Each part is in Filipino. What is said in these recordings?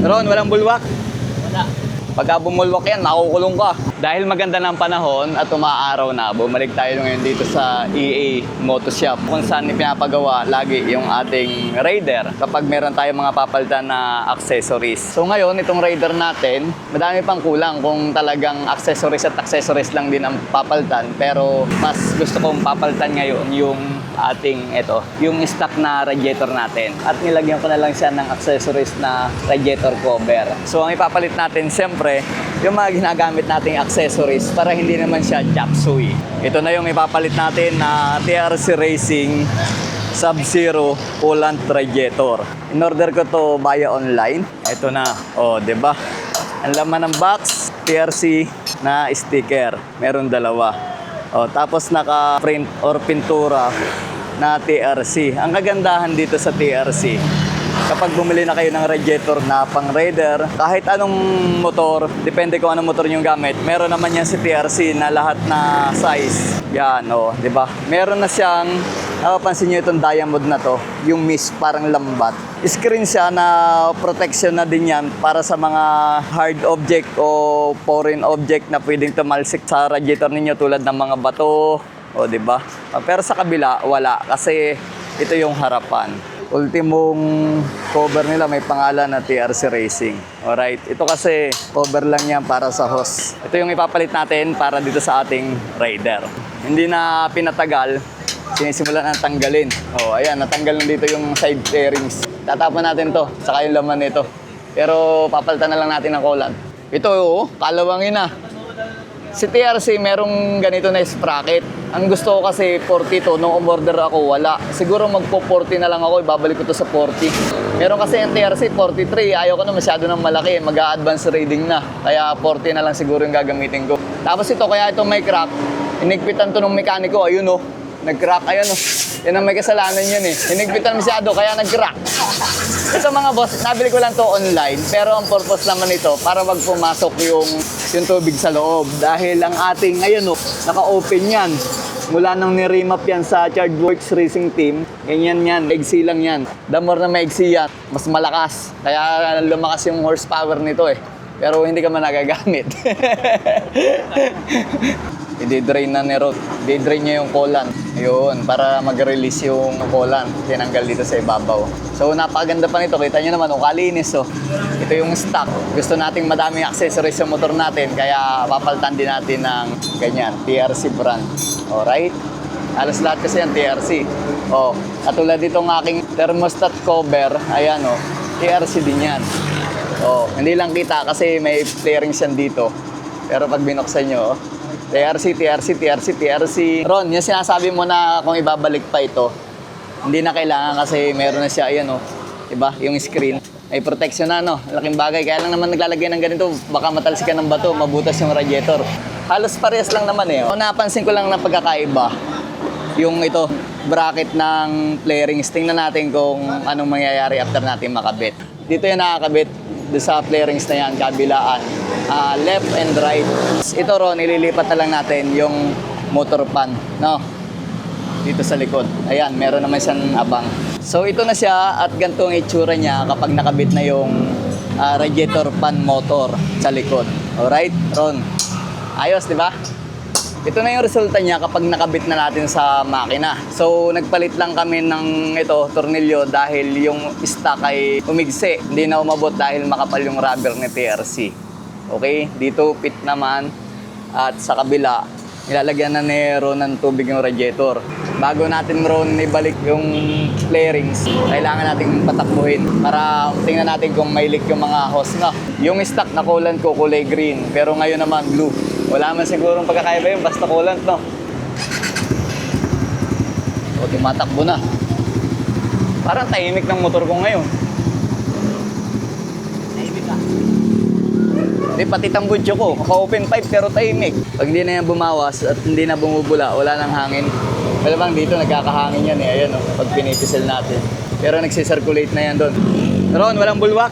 Ron, walang bulwak. Wala. Pagka bumulwak yan, makukulong ka. Dahil maganda ng panahon at umaaraw na, bumalik tayo ngayon dito sa EA Moto Shop kung saan pinapagawa lagi yung ating Raider kapag meron tayong mga papalitan na accessories. So ngayon, itong Raider natin, madami pang kulang kung talagang accessories lang din ang papalitan. Pero mas gusto kong papalitan ngayon yung ating yung stock na radiator natin. At nilagyan ko na lang siya ng accessories na radiator cover. So ang ipapalit natin siyempre, yung mga ginagamit nating accessories para hindi naman siya chop suey. Ito na yung ipapalit natin na TRC Racing Sub-Zero coolant radiator. In order ko to via online. Ito na. Oh, 'di ba? Ang laman ng box, TRC na sticker. Meron dalawa. Oh, tapos naka-print or pintura na TRC. Ang kagandahan dito sa TRC, kapag bumili na kayo ng radiator na pang Raider, kahit anong motor, depende kung anong motor yung gamit, meron naman yan si TRC na lahat na size. Yan, oh, di ba? Meron na siyang, napapansin nyo itong diamond na to, yung mist parang lambat. Screen siya na protection na din yan para sa mga hard object o foreign object na pwedeng tumalsik sa radiator ninyo tulad ng mga bato, o di ba? Pero sa kabila, wala kasi ito yung harapan. Ultimong cover nila may pangalan na TRC Racing. Alright, ito kasi cover lang yan para sa hose. Ito yung ipapalit natin para dito sa ating Raider. Hindi na pinatagal, sinisimulan na tanggalin. Oh, ayan, natanggal na dito yung side fairings. Tatapon natin to, saka yung laman nito. Pero papalitan na lang natin ng coolant. Ito, oh, kalawangin na. Si TRC merong ganito na sprocket. Ang gusto ko kasi 42, nung umorder ako wala. Siguro magpo-40 na lang ako, ibabalik ko to sa 40. Meron kasi yung TRC 43, ayaw ko na masyado ng malaki, mag-a-advance reading na. Kaya 40 na lang siguro yung gagamitin ko. Tapos ito, kaya ito may crack. Inigpitan to ng mekaniko, ayun oh. Nag-crack, ayun oh. Yan ang may kasalanan yun eh. Inigpitan masyado, kaya nag-crack. Ito mga boss, nabili ko lang to online. Pero ang purpose naman ito, para wag pumasok yung tubig sa loob. Dahil ang ating, ayun oh, naka-open yan. Mula nang ni-remap yan sa ChargeWorks Racing Team, ganyan yan, maigsi lang yan. The more na maigsi yan, mas malakas. Kaya lumakas yung horsepower nito eh. Pero hindi ka man nagagamit. I-drain na ni Rod. I-drain niya yung coolant. Ayun, para mag-release yung coolant. Tinanggal dito sa ibabaw. So, napakaganda pa nito. Kita nyo naman, kalinis oh. Ito yung stock. Gusto nating madaming accessories sa motor natin. Kaya papalitan din natin ng ganyan, TRC brand. Alright? Halos lahat kasi yan, TRC. Oh, katulad ditong aking thermostat cover. Ayan oh, TRC din yan. Oh, hindi lang kita kasi may flarings yan dito. Pero pag binuksan nyo, oh, TRC. Ron, yung sinasabi mo na kung ibabalik pa ito, hindi na kailangan kasi meron na siya, ayan o. Diba? Yung screen. May protection na, no? Laking bagay. Kaya lang naman naglalagay ng ganito, baka matalsikan ng bato, mabutas yung radiator. Halos parehas lang naman eh. O, napansin ko lang na pagkakaiba, yung ito, bracket ng flarings. Tingnan natin kung anong mangyayari after natin makabit. Dito yung nakakabit. Doon sa flarings na yan, kabilaan. Left and right. Ito Ron, ililipat na lang natin yung motor pan, no? Dito sa likod. Ayan, meron naman siyang abang. So ito na siya at ganito ang itsura niya kapag nakabit na yung radiator pan motor sa likod. Alright, Ron? Ayos, di ba? Ito na yung resulta niya kapag nakabit na natin sa makina. So, nagpalit lang kami ng tornilyo dahil yung stock ay umigsi. Hindi na umabot dahil makapal yung rubber ni TRC. Okay? Dito, fit naman. At sa kabila, nilalagyan na ni Ron ng tubig yung radiator. Bago natin Ron ibalik yung flarings, kailangan natin patakbuhin para tingnan natin kung may leak yung mga hose na. Yung stock na coolant ko kulay green, pero ngayon naman blue. Wala man sigurong pagkakaiba yun, basta coolant, no? O, tumatakbo na. Parang tahimik ng motor ko ngayon. Tahimik ka. Hindi, pati tambutso ko. Naka-open pipe pero tahimik. Pag hindi na yan bumawas at hindi na bumubula, wala nang hangin. Malamang dito nagkakahangin yan eh. Ayan o, pag pinipisel natin. Pero nagsisirculate na yan doon. Ron, walang bulwak?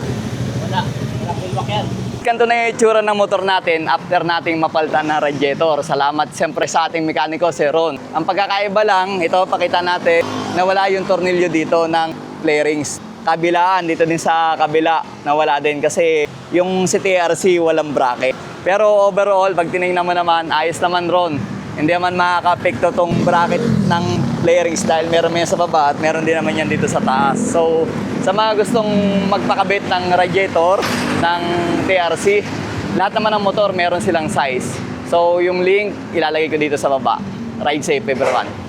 Wala. Walang bulwak yan. Ganito na yung itsura ng motor natin after nating mapalitan ng radiator. Salamat siyempre sa ating mekaniko, si Ron. Ang pagkakaiba lang, ito pakita natin na wala yung tornilyo dito ng flarings. kabilaan, dito din sa kabila, nawala din kasi yung si TRC walang bracket. Pero overall, pag tinignan mo naman, ayos naman ron. Hindi naman makaka-apekto tong bracket ng layering style. Meron mo yan sa baba at meron din naman yan dito sa taas. So, sa mga gustong magpakabit ng radiator ng TRC, lahat naman ng motor meron silang size. So, yung link ilalagay ko dito sa baba. Ride safe everyone.